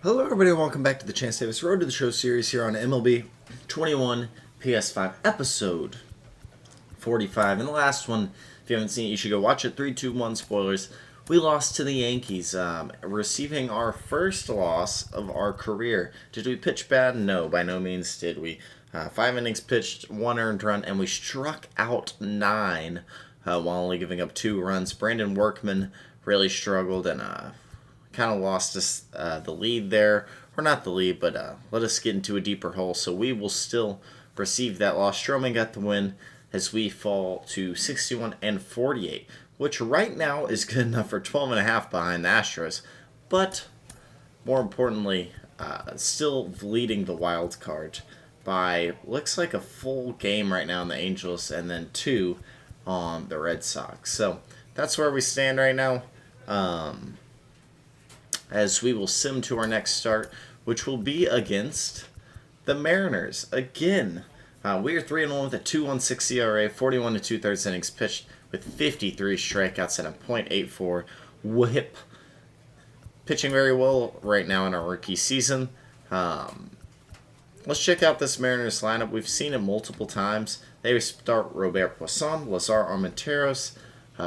Hello everybody and welcome back to the Chance Davis Road to the Show series here on MLB 21 PS5 episode 45. In the last one, if you haven't seen it, you should go watch it. 3-2-1 spoilers. We lost to the Yankees, receiving our first loss of our career. Did we pitch bad? No, by no means did we. 5 innings pitched, 1 earned run, and we struck out 9 while only giving up 2 runs. Brandon Workman really struggled and kind of lost us the lead there. Or not the lead, but let us get into a deeper hole. So we will still receive that loss. Stroman got the win as we fall to 61 and 48, which right now is good enough for 12 and a half behind the Astros. But more importantly, still leading the wild card by looks like a full game right now on the Angels and then 2 on the Red Sox. So that's where we stand right now. As we will sim to our next start, which will be against the Mariners again. We are 3-1 with a 2.16 ERA, 41 and 2/3 innings pitched with 53 strikeouts and a .84 WHIP. Pitching very well right now in our rookie season. Let's check out this Mariners lineup. We've seen it multiple times. They start Robert Poisson, Lazar Armenteros,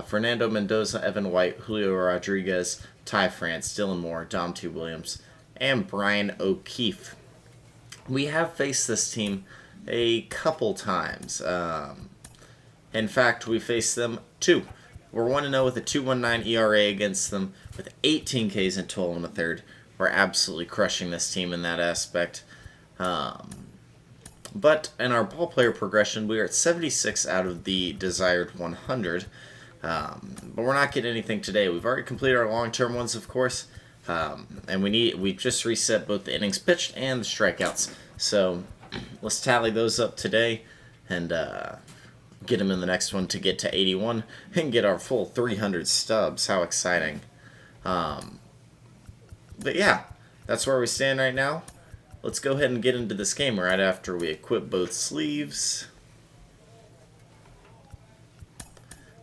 Fernando Mendoza, Evan White, Julio Rodriguez, Ty France, Dylan Moore, Dom T. Williams, and Brian O'Keefe. We have faced this team a couple times. In fact, we faced them 2. We're 1-0 with a 2.19 ERA against them with 18 Ks and 12 and a third. We're absolutely crushing this team in that aspect. But in our ball player progression, we are at 76 out of the desired 100. But we're not getting anything today. We've already completed our long-term ones, of course, and we just reset both the innings pitched and the strikeouts. So let's tally those up today and get them in the next one to get to 81 and get our full 300 stubs. How exciting! But yeah, that's where we stand right now. Let's go ahead and get into this game right after we equip both sleeves.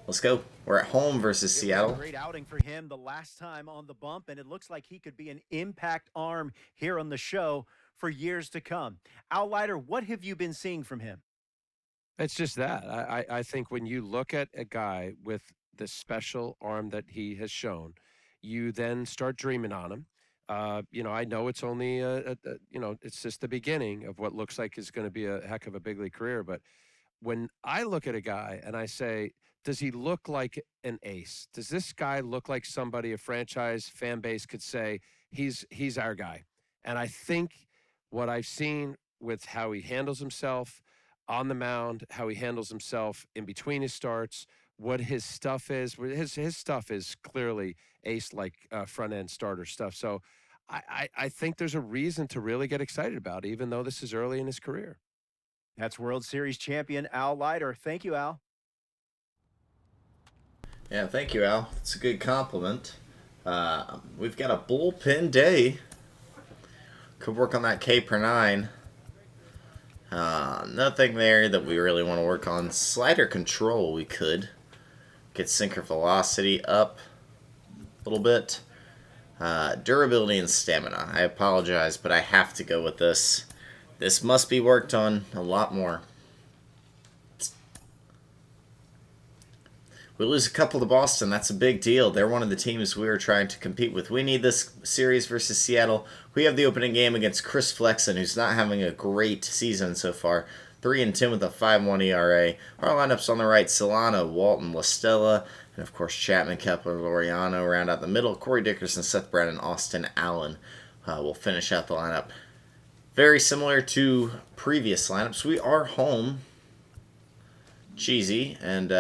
Let's go. We're at home versus Seattle. Great outing for him the last time on the bump, and it looks like he could be an impact arm here on the show for years to come. Al Leiter, what have you been seeing from him? It's just that. I think when you look at a guy with the special arm that he has shown, you then start dreaming on him. I know it's only it's just the beginning of what looks like is going to be a heck of a big league career. But when I look at a guy and I say, does he look like an ace? Does this guy look like somebody a franchise fan base could say he's our guy? And I think what I've seen with how he handles himself on the mound, how he handles himself in between his starts, what his stuff is. His stuff is clearly ace-like front-end starter stuff. So I think there's a reason to really get excited about it, even though this is early in his career. That's World Series champion Al Leiter. Thank you, Al. Yeah, thank you, Al. It's a good compliment. We've got a bullpen day. Could work on that K per 9. Nothing there that we really want to work on. Slider control, we could. Get sinker velocity up a little bit. Durability and stamina. I apologize, but I have to go with this. This must be worked on a lot more. We lose a couple to Boston. That's a big deal. They're one of the teams we are trying to compete with. We need this series versus Seattle. We have the opening game against Chris Flexen, who's not having a great season so far. 3-10 with a 5.1 ERA. Our lineups on the right: Solano, Walton, LaStella, and of course Chapman, Kepler, Laureano. Round out the middle: Corey Dickerson, Seth Brown, and Austin Allen will finish out the lineup. Very similar to previous lineups. We are home. Cheesy and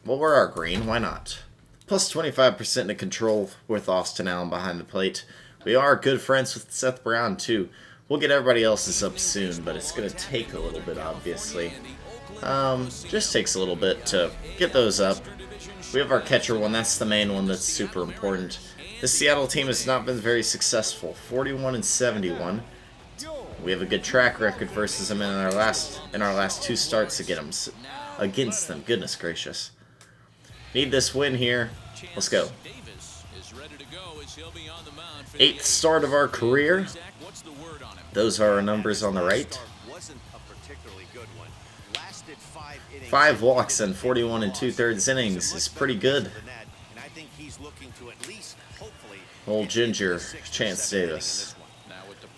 we'll wear our green. Why not? Plus 25% to control with Austin Allen behind the plate. We are good friends with Seth Brown, too. We'll get everybody else's up soon, but it's going to take a little bit, obviously. Just takes a little bit to get those up. We have our catcher one. That's the main one that's super important. The Seattle team has not been very successful. 41 and 71. We have a good track record versus them in our last 2 starts against them. Goodness gracious. Need this win here. Let's go. 8th start of our career. Those are our numbers on the right. 5 walks and 41 2/3 innings is pretty good. Old Ginger, Chance Davis.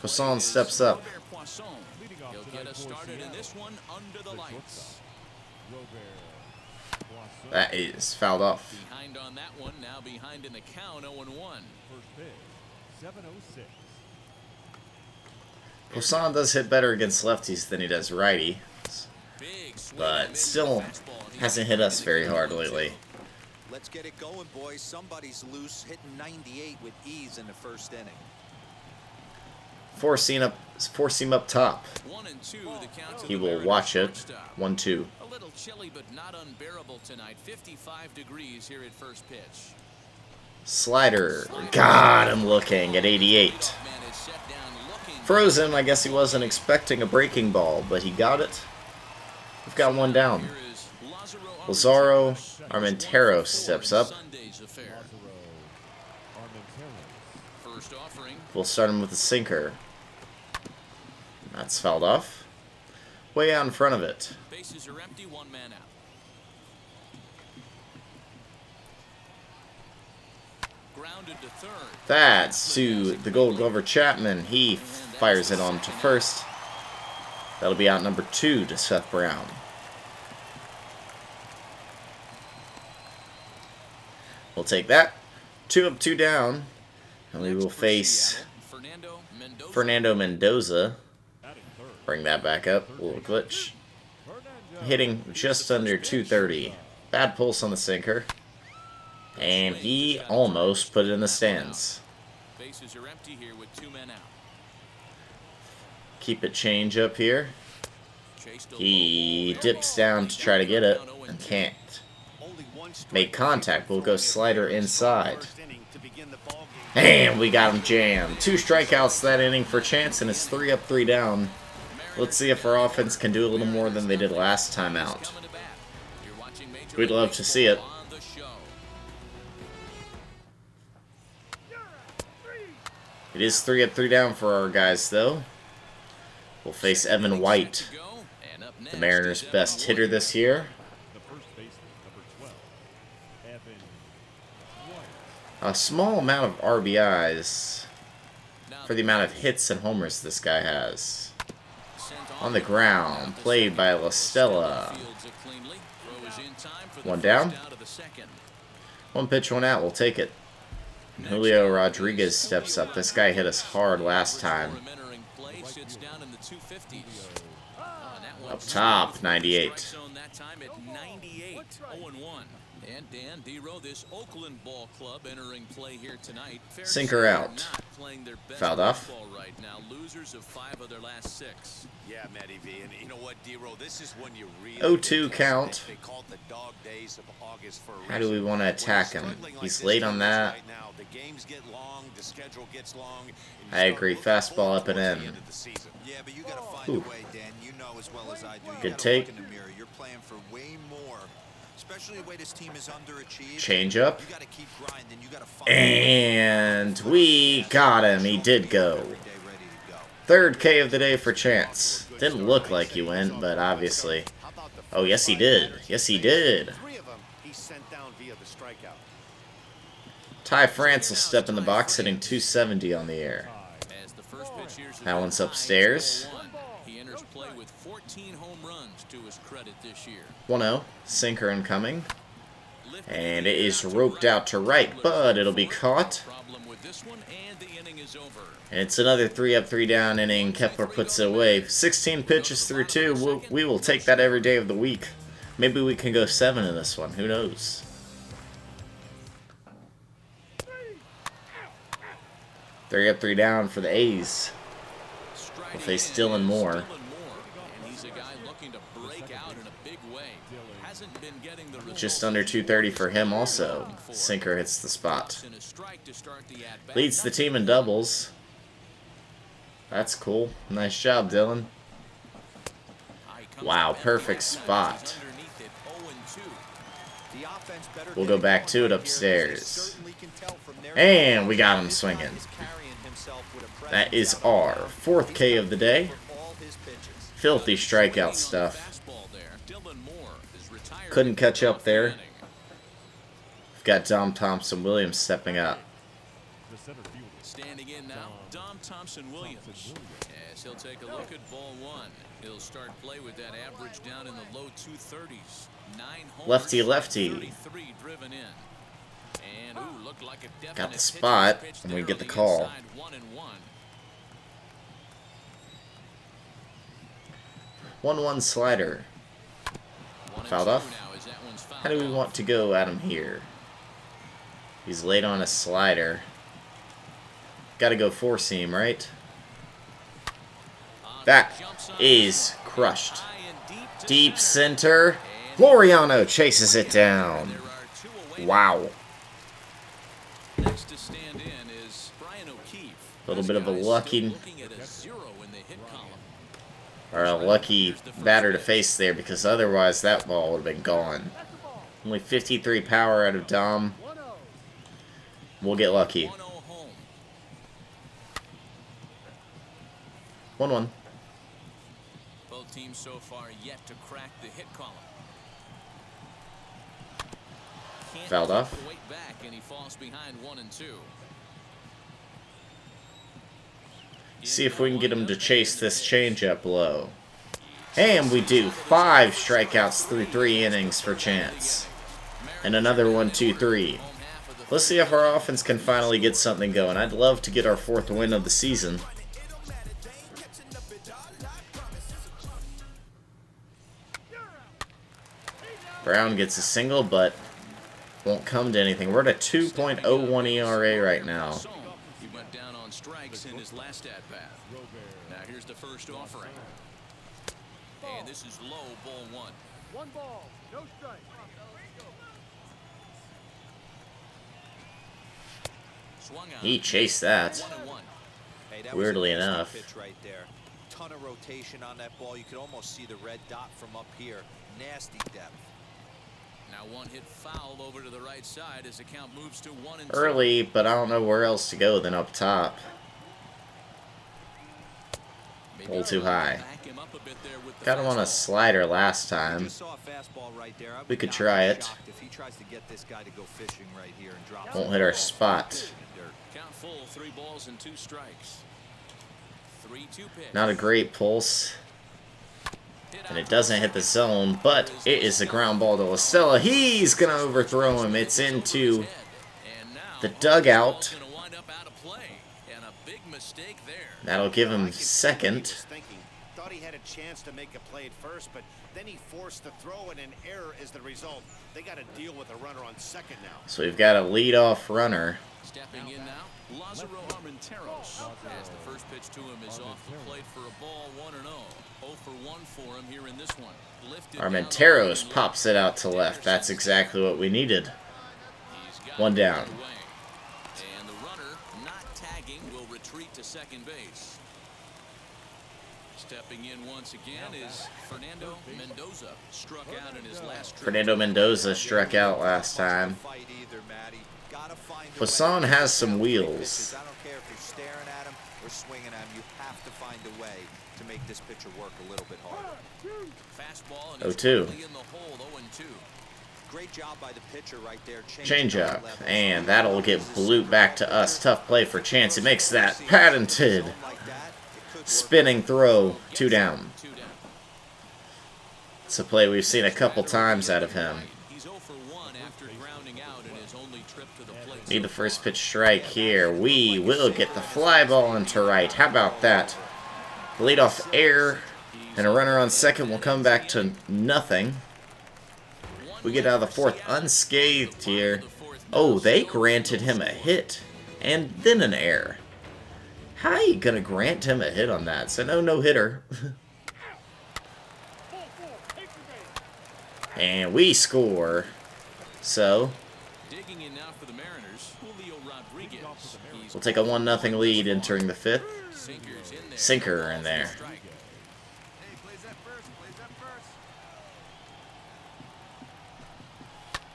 Poisson steps up. He'll get us started in this one under the lights. That is fouled off. Behind on that one, now behind in the count, 0-1. First pitch, 7:06. Poisson does hit better against lefties than he does righty, but still hasn't hit us very hard lately. Let's get it going, boys. Somebody's loose, hitting 98 with ease in the first inning. Force him up top. 1-2, the count to He the will Mariners watch it. shortstop. 1-2. A little chilly, but not unbearable tonight. 55 degrees here at first pitch. Slider. Got him looking at 88. Man is set down looking. Frozen. I guess he wasn't expecting a breaking ball, but he got it. We've got one down. Here is Lazaro Armentero steps up. Sunday's affair. First offering. We'll start him with a sinker. That's fouled off. Way out in front of it. Bases are empty, one man out. Grounded to third. That's to the Gold Glover Chapman. He fires it on to first. That'll be out number 2 to Seth Brown. We'll take that. 2 up, 2 down. And we will face Fernando Mendoza. Bring that back up. A little glitch. Hitting just under 230. Bad pulse on the sinker. And he almost put it in the stands. Bases are empty here with 2 men out. Keep it change up here. He dips down to try to get it and can't. Make contact. We'll go slider inside. And we got him jammed. 2 strikeouts that inning for Chance, and it's 3 up, 3 down. Let's see if our offense can do a little more than they did last time out. We'd love to see it. It is 3 up, 3 down for our guys, though. We'll face Evan White, the Mariners' best hitter this year. The first baseman, number 12, Evan White. A small amount of RBIs for the amount of hits and homers this guy has. On the ground, played by La Stella. 1 down. 1 pitch, 1 out. We'll take it. Julio Rodriguez steps up. This guy hit us hard last time. Up top, 98. And Dan Dero, this Oakland ball club entering play here tonight. Sinker out. Fouled off. Right now, losers of 5 of their last 6. Yeah, Matty V, and you know what, Dero, this is when you really 0-2 count. They call it the dog days of August for a How do we want to attack him? He's late on that. right now. The games get long, the schedule gets long. I agree. Fastball up and in. Yeah, but you got to find Ooh. a way, Dan. You know as well as I do. You Good gotta take. look in the mirror. You're playing for way more. Especially the way this team is underachieved. Change up. You gotta keep grinding. You gotta find And we got him. He did go. every day ready to go. 3rd K of the day for Chance. Didn't look like he went, but obviously. Oh, yes, he did. Yes, he did. 3 of them he sent down via the strikeout. Ty France will step in the box, hitting 270 on the air. As the first pitch here's That one's upstairs. He enters play with 14 home runs to his credit this year. 1-0. Sinker incoming. And it is roped out to right, but it'll be caught. Problem with this one, and the inning is over. And it's another 3 up, 3 down inning. Kepler puts it away. 16 pitches through 2. We will take that every day of the week. Maybe we can go 7 in this one. Who knows? Three up, 3 down for the A's. We'll face Dylan Moore. And he's a guy looking to break out in a big way. Hasn't been getting the results. Just under 230 for him also. Sinker hits the spot. And a strike to start the at-bat. Leads the team in doubles. That's cool. Nice job, Dylan. Wow, perfect spot. We'll go back to it upstairs. And we got him swinging. That is our 4th K of the day. Filthy strikeout stuff. Couldn't catch up there. We've got Dom Thompson Williams stepping up. The center fielder. Standing in now, Dom Thompson Williams. As he'll take a look at ball 1. He'll start play with that average down in the low 230s. 9 homers, Lefty, lefty. 33 driven in. And ooh, looked like a definite Got the spot, pitch and we there get the on call. inside, 1-1. 1-1 slider. Fouled off. How do we want to go at him here? He's late on a slider. Got to go 4-seam, right? That is crushed. Deep center. Laureano chases it down. Wow. Next to stand in is Brian O'Keefe. A little bit of a lucky, Looking at a 0 in the hit column. or a lucky batter to face there, because otherwise that ball would have been gone. Only 53 power out of Dom. We'll get lucky. 1-0 home. 1-1. Both teams so far yet to crack the hit column. Can't Fouled keep off. the weight back, and he falls behind 1 and 2. See if we can get him to chase this changeup low. And we do. 5 strikeouts through 3 innings for Chance. And another 1-2-3. Let's see if our offense can finally get something going. I'd love to get our 4th win of the season. Brown gets a single, but won't come to anything. We're at a 2.01 ERA right now. He went down on strikes in his last at bat. Now here's the first offering. And this is low, ball 1. 1 ball, no strike. Swung on. He chased that. 1-1. Hey, that Weirdly was an enough. pitch right there. Ton of rotation on that ball. You could almost see the red dot from up here. Nasty depth. Now 1 hit foul over to the right side as the count moves to 1 and 2. Early, but I don't know where else to go than up top. A little too high. Back him up a bit there with the Got him on a fastball. slider last time. Just saw a fastball right there. I would We could not try be it. shocked if he tries to get this guy to go fishing right here and drop Won't the hit our ball. spot. Count full, 3 balls and 2 strikes. 3-2 pitch. Not a great pulse. And it doesn't hit the zone, but it is a ground ball to La Stella. He's going to overthrow him. It's into the dugout. That'll give him second. Thought he had a chance to make a play at first, but then he forced the throw, and an error is the result. They got to deal with a runner on second now. So we've got a leadoff runner. Stepping in now, Lázaro Armenteros. As the first pitch to him is off the plate for a ball 1-0. 0 for 1 for him here in this one. Lifted down the Armenteros line. pops it out to left. That's exactly what we needed. He's got 1 it down. underway. And the runner, not tagging, will retreat to second base. Stepping in once again is Fernando Mendoza. Struck out in his last trip. Fernando Mendoza struck out last time. Fight either, Matty. Gotta find a Poisson way. has some Pitches. wheels. I don't care if you're staring at him or swinging at him. You have to find a way to make this pitcher work a little bit harder. Fastball and he's 0-2. quickly in the hole, 0-2. Great job by the pitcher right there. Changeup, and that'll get blooped back to us. Tough play for Chance. He makes that patented spinning throw. 2 down. 2 down. It's a play we've seen a couple times out of him. He's 0 for 1 after grounding out in his only trip to the plate. Need the first pitch strike here. We will get the fly ball into right. How about that? Leadoff air, and a runner on second will come back to nothing. We get out of the 4th unscathed here. Oh, they granted him a hit and then an error. How are you gonna grant him a hit on that? So no hitter. And we score. So Digging in now for the Mariners, Julio Rodriguez. He's we'll take a 1-0 lead entering the 5th. sinkers in there. Sinker in there. Strike.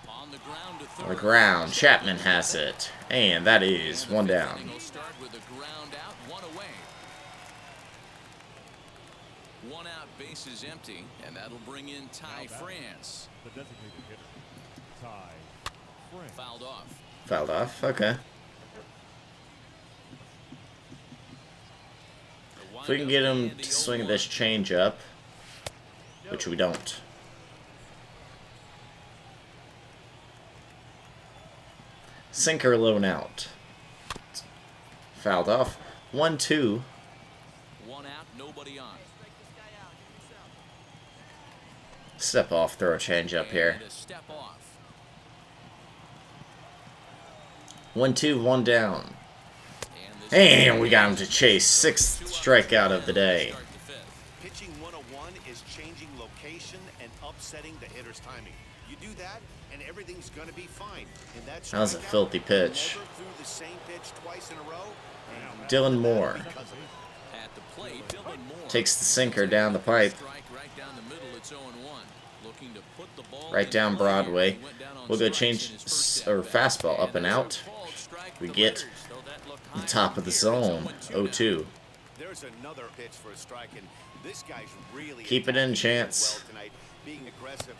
On the ground to On third. the ground, Chapman has it. And that is one down. Will start with a ground out, one away. One out, base is empty, and that'll bring in Ty France. The designated hitter, Ty France. Fouled off. Fouled off, okay. If we can get him to swing this change up, which we don't. Sinker low and out. Fouled off. 1-2. One out, nobody on. Step off, throw a change up here. And a step off. 1-2, one down. And this And we got him to chase. 6th strikeout of the day. start the fifth. Pitching 101 is changing location and upsetting the hitter's timing. You do that, and everything's going to be fine. And That was a filthy pitch. Never threw the same pitch twice in a row. And Dylan Moore because of it. At the plate, Dylan Moore takes the sinker down the pipe. strike right down the middle. It's 0-1. Looking to put the ball Right in down play. Broadway. He went down on We'll go strikes change in his first or at-bat. fastball up and there's a out. called strike We to get Letters, though that looked the high top of the here. It's zone. 0-2 now. 0-2. There's another pitch for a strike, and this guy's really Keep it in, attacking Chance. well tonight, being aggressive.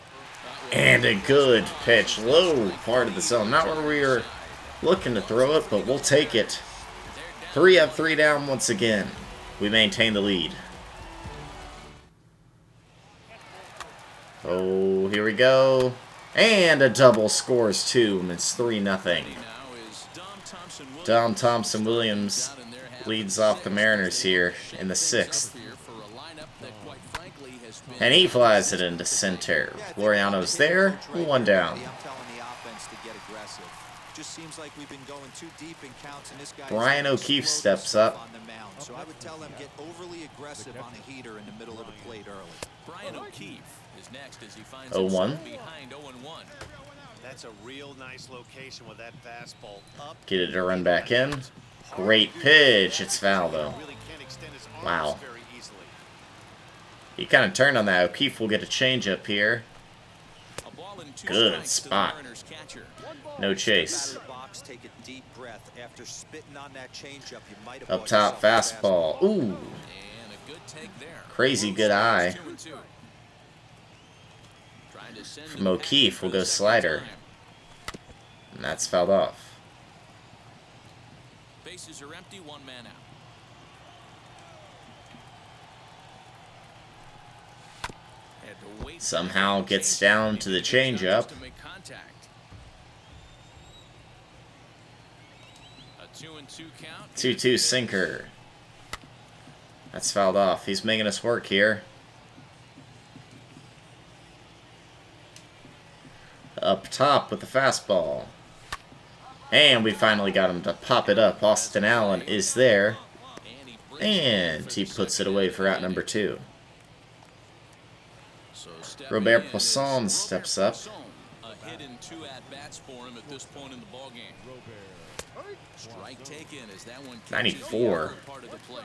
And a good pitch. Low part of the zone. Not where we were looking to throw it, but we'll take it. 3 up, 3 down once again. We maintain the lead. Oh, here we go. And a double scores 2. And it's 3-0. Now is Dom Thompson Williams leads off the Mariners here in the 6th. And he flies it into center. Laureano's there. 1 down. I'm telling the offense to get aggressive. Just seems like we've been going too deep in counts, and this guy Brian O'Keefe steps up. on the mound. So I would tell them get overly aggressive on a heater in the middle of the plate early. Brian O'Keefe is next as he finds 0-1. himself behind 0-1. That's a real nice location with that fastball up. Get it to run back in. Great pitch. It's foul though. Really can't extend his arms Wow. very easily. He kind of turned on that. O'Keefe will get a change up here. A ball and 2 Good strikes to the spot. Mariners catcher. No chase. Step out of the box, take a deep breath. After spitting on that changeup, you might have Up bought top, yourself a fastball. Ooh. And a good take there. Crazy good eye. 2-2. Trying to send From him O'Keefe, packing we'll for the go second slider. time. And that's fouled off. Bases are empty, 1 man out. Had to wait Somehow for the gets changeup. down to the He did his changeup. best to make contact. A 2-2 count. 2-2 sinker. That's fouled off. He's making us work here. Up top with the fastball. And we finally got him to pop it up. Austin Allen is there. And he brings it And for he the puts it second away inning for out the number inning. 2. So stepping Robert in is Poisson Robert steps up. Poisson. A hit in 2 at-bats for him at this point in the ballgame. Strike taken as that one catches the 94. upper part of the plate.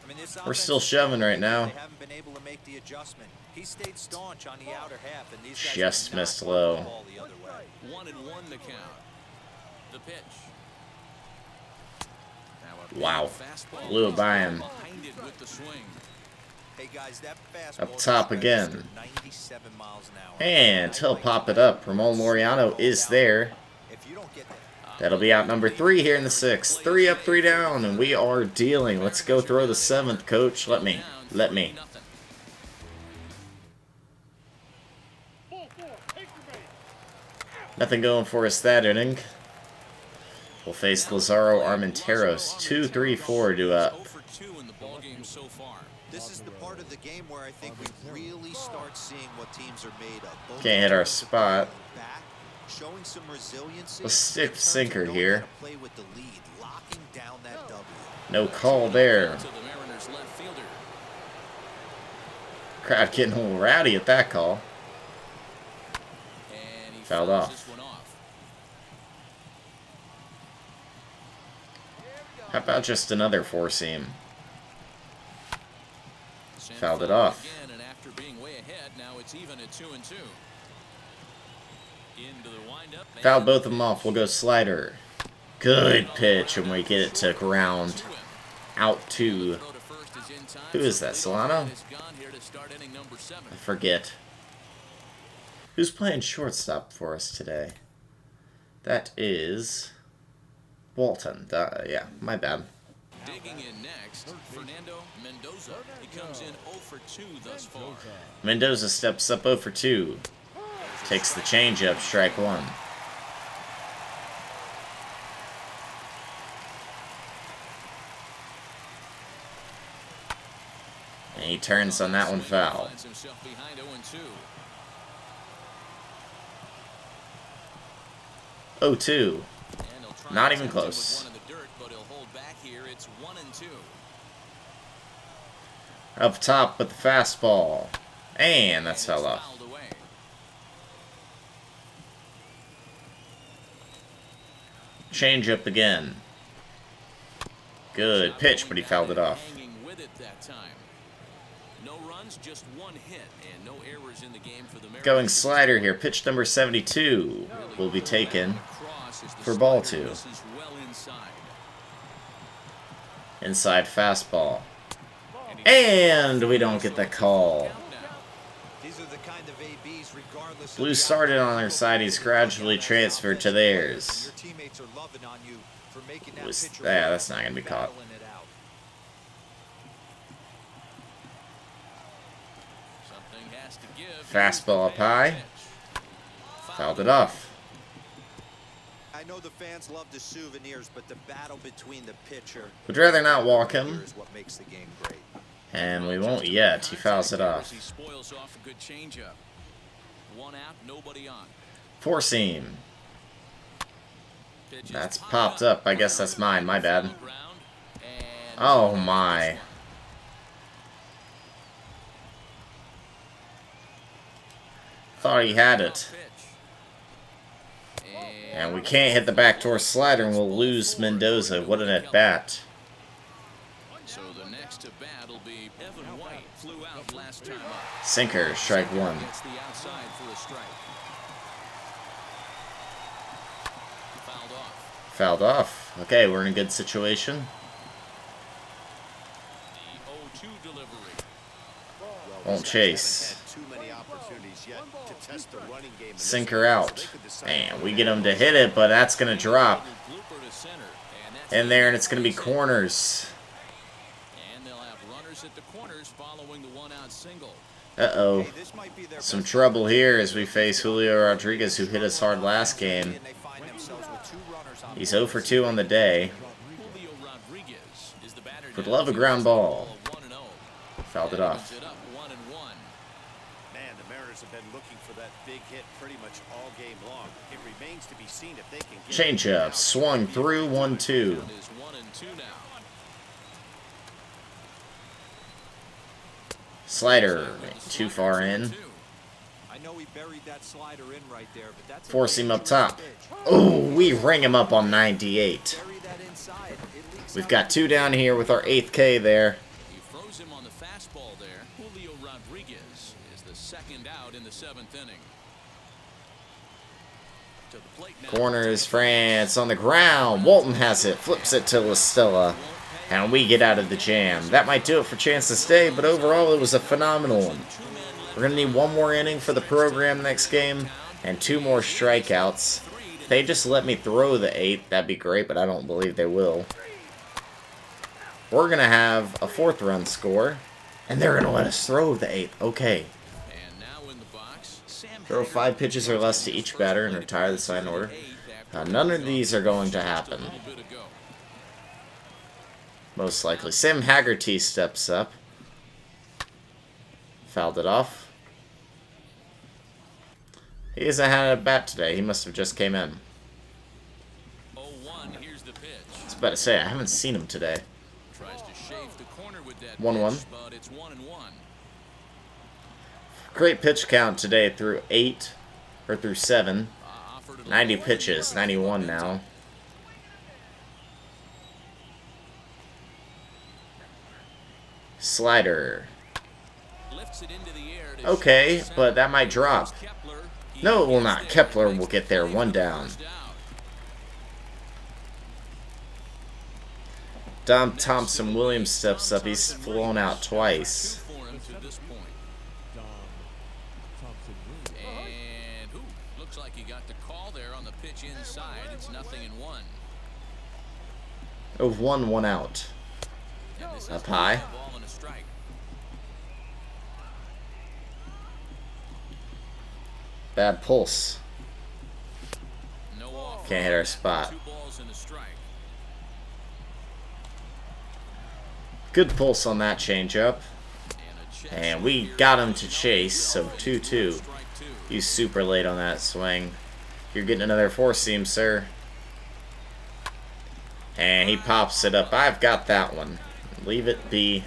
I mean, this We're still offense- shoving right now. They haven't been able to make the adjustment. He stayed staunch on the outer half, and these guys Just have not missed worked low. the ball the other way. 1-1 the count. The pitch. Now a big Wow. fastball Blew it is by down him. behind it with the swing. Hey guys, that fastball Up top just again. registered 97 miles an hour. And he'll pop it up. Ramon Laureano is there. If you don't get that, That'll be out number 3 here in the 6th. 3 up, 3 down, and we are dealing. Let's go throw the 7th, coach. Let me. Let me. Nothing going for us that inning. We'll face Lazaro Armenteros. 2-3-4 due up. 0 for 2 in the ballgame so far. this is the part of the game where I think we really start seeing what teams are made of. Both Can't hit our teams are spot. back, showing some resiliency. A stiff in terms of sinker knowing here. how to play with the lead, locking down that W. No call there. To the Mariners left fielder. Crowd getting a little rowdy at that call. And he Fouled fouls off. this one off. How about just another 4-seam? Sent Fouled it forward off. Again, and after being way ahead, now it's even at 2-2. Into the windup. Fouled both of them off. We'll go slider. Good pitch, and we get it to ground. Out to... Who is that, Solano? I forget. Who's playing shortstop for us today? That is... Walton. Yeah, my bad. Digging in next, Fernando Mendoza. He comes in 0 for 2 thus far. Mendoza steps up 0 for 2. Takes the changeup, strike one. And he turns on that one foul. Finds himself behind 0 and 2. 0-2. And he'll try Not to even attempt it close. with one in the dirt, but he'll hold back here. It's 1 and 2. Up top with the fastball. And that's fell off. Fouled away. Change up again. Good pitch, but he fouled it off. Hanging with it that time. No runs, just 1 hit, and no errors in the game for the Mariners. Going slider here. Pitch number 72 will be taken for ball 2. Inside fastball. And we don't get the call. These are the kind of ABs, regardless of Blues the started outcome. on their side. He's gradually transferred to theirs. Your teammates are loving on you for making that Was- pitcher yeah, work, that's not gonna be caught. battling it out. Something has to give. Fastball up high. Fouled it off. I know the fans love the souvenirs, but the battle between the pitcher Would rather not walk here him. is what makes the game great. And we won't yet. He fouls it off. He spoils off a good changeup. 1 out, nobody on. Four seam. Pitch is That's popped up. I guess that's mine. My bad. Ground, and Oh my. Thought he had it. pitch. And we can't hit the backdoor slider and we'll lose Mendoza. What an at bat. So the next to bat will be Evan White. Flew out last time up. Sinker, strike one. Gets the outside for a strike. Fouled off. Fouled off. Okay, we're in a good situation. The 0-2 delivery. Won't chase. Had too many opportunities yet to test the running game. And this Sinker one, out. they could decide And to we go get him to down. hit it, but that's going to drop. Blooper to center. And that's In there, and it's going to be corners. And they'll have runners at the corners following the 1-out single. Uh-oh. Hey, this might be their Some best trouble here as we face Julio Rodriguez, who hit us hard last game. and they find themselves with 2 runners on He's 0 for 2 on the day. Julio Rodriguez is the batter. Would now. love a ground ball. 1-0. Fouled it off. Opens it up 1-1. Man, the Mariners have been looking for that big hit pretty much all game long. It remains to be seen if they can get Changeup, swung through 1-2. Count is 1-2 now. Slider, too far in. I know he buried that slider in right there, but that's a Force him up dangerous top. pitch. Oh, we ring him up on 98. Bury that inside. It leaks We've out got 2 down here with our 8th K there. He froze him on the fastball there. Julio Rodriguez is the 2nd out in the 7th inning. To the plate now. Corners, France on the ground. Walton has it, flips it to Listella, and we get out of the jam. That might do it for Chance to Stay, but overall it was a phenomenal one. We're going to need 1 more inning for the program next game, and 2 more strikeouts. If they just let me throw the 8, that'd be great, but I don't believe they will. We're going to have a 4th run score, and they're going to let us throw the 8. Okay. And now in the box, Sam Throw 5 pitches or less to each batter and retire the side in order. None of these are going to happen. Most likely. Sam Haggerty steps up. Fouled it off. He hasn't had a bat today. He must have just came in. 0-1, here's the pitch. I was about to say, I haven't seen him today. Tries to shave the corner with that 1-1. pitch, but it's 1-1. Great pitch count today through 8, or through 7. Offered it 90 low. pitches, 91 now. Slider. Lifts it into the air to Okay, center. but that might drop. Kepler. No, it will not. Kepler will get there. 1 down. Dom Thompson Williams steps up. He's flown out twice. Dom Thompson Williams. And looks like he got the call there on the pitch inside. It's 0-1. Oh, 1 out. Up high. Ball and a strike. Bad pulse. No off. Can't hit our spot. 2 balls and a strike. Good pulse on that changeup. And a check And swing we here. got him to chase, so 2-2. Strike 2. He's super late on that swing. You're getting another 4-seam, sir. And he pops it up. I've got that one. Leave it be.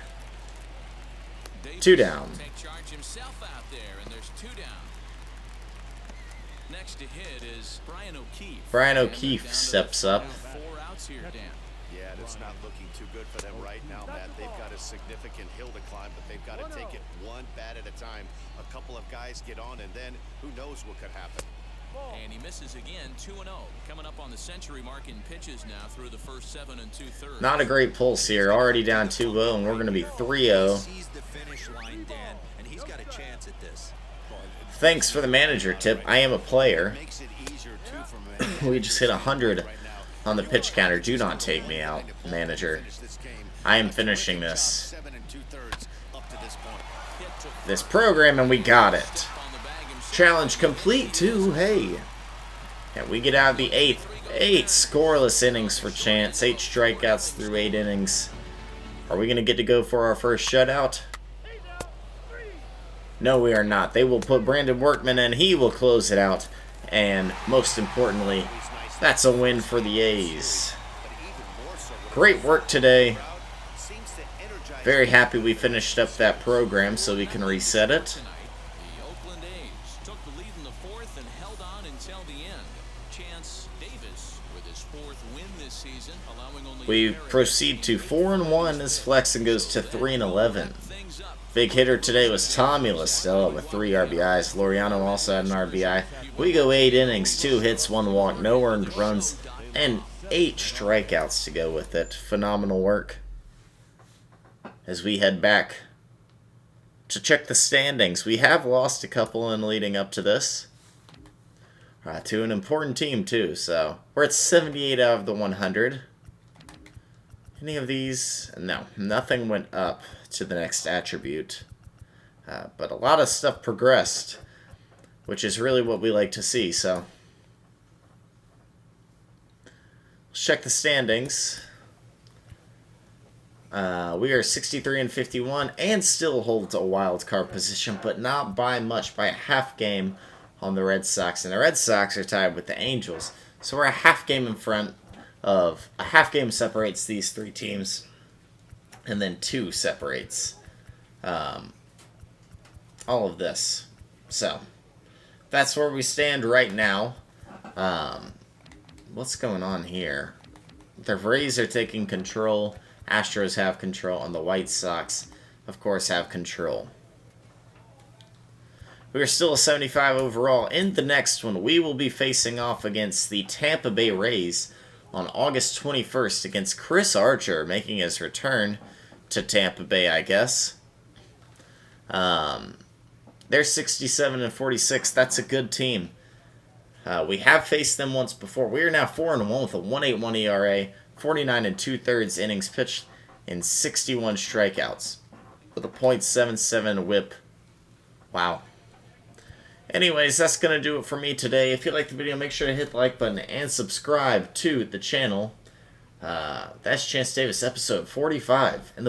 2 down. Take charge himself out there, and there's 2 down. Next to hit is Brian O'Keefe. Brian And they're O'Keefe down to steps up. 4 outs here, Dan. Yeah, and it's not looking too good for them right now, Matt. They've got a significant hill to climb, but they've got to take it one bat at a time. A couple of guys get on, and then who knows what could happen. And he misses again, 2-0. Coming up on the century mark in pitches now through the first 7 2/3. Not a great pulse here. Already down 2-0, and we're going to be 3-0. Sees the finish line, Dan, and he's got a chance at this. Thanks for the manager tip. I am a player. Makes it easier, too, for We just hit 100 on the pitch counter. Do not take me out, manager. I am finishing this. 7 2/3 up to this point. This program, and we got it. Challenge complete, too. Hey. And we get out of the 8th. 8 scoreless innings for Chance. 8 strikeouts through 8 innings. Are we going to get to go for our first shutout? No, we are not. They will put Brandon Workman in. He will close it out. And most importantly, that's a win for the A's. Great work today. Very happy we finished up that program so we can reset it. The Oakland A's took the lead in the 4th and held on until the end. Chance Davis with his 4th win this season, allowing only We proceed to 4-1 as Flexen goes to 3-11. Big hitter today was Tommy LaStella with 3 RBIs. Laureano also had an RBI. We go 8 innings, 2 hits, 1 walk, no earned runs, and 8 strikeouts to go with it. Phenomenal work. As we head back to check the standings. We have lost a couple in leading up to this. To an important team too, so we're at 78 out of the 100. Any of these? No, nothing went up to the next attribute. But a lot of stuff progressed, which is really what we like to see, so. Let's check the standings. We are 63 and 51 and still hold a wild card position, but not by much, by a half game on the Red Sox. And the Red Sox are tied with the Angels. So we're a half game in front of, a half game separates these 3 teams, and then 2 separates all of this. So that's where we stand right now. What's going on here? The Rays are taking control. Astros have control, and the White Sox, of course, have control. We are still a 75 overall. In the next one, we will be facing off against the Tampa Bay Rays on August 21st against Chris Archer, making his return to Tampa Bay, I guess. They're 67 and 46. That's a good team. We have faced them once before. We are now 4-1 with a 1.81 ERA. 49 and 2/3 innings pitched and 61 strikeouts with a .77 whip. Wow. Anyways, that's going to do it for me today. If you liked the video, make sure to hit the like button and subscribe to the channel. That's Chance Davis, episode 45 in the book.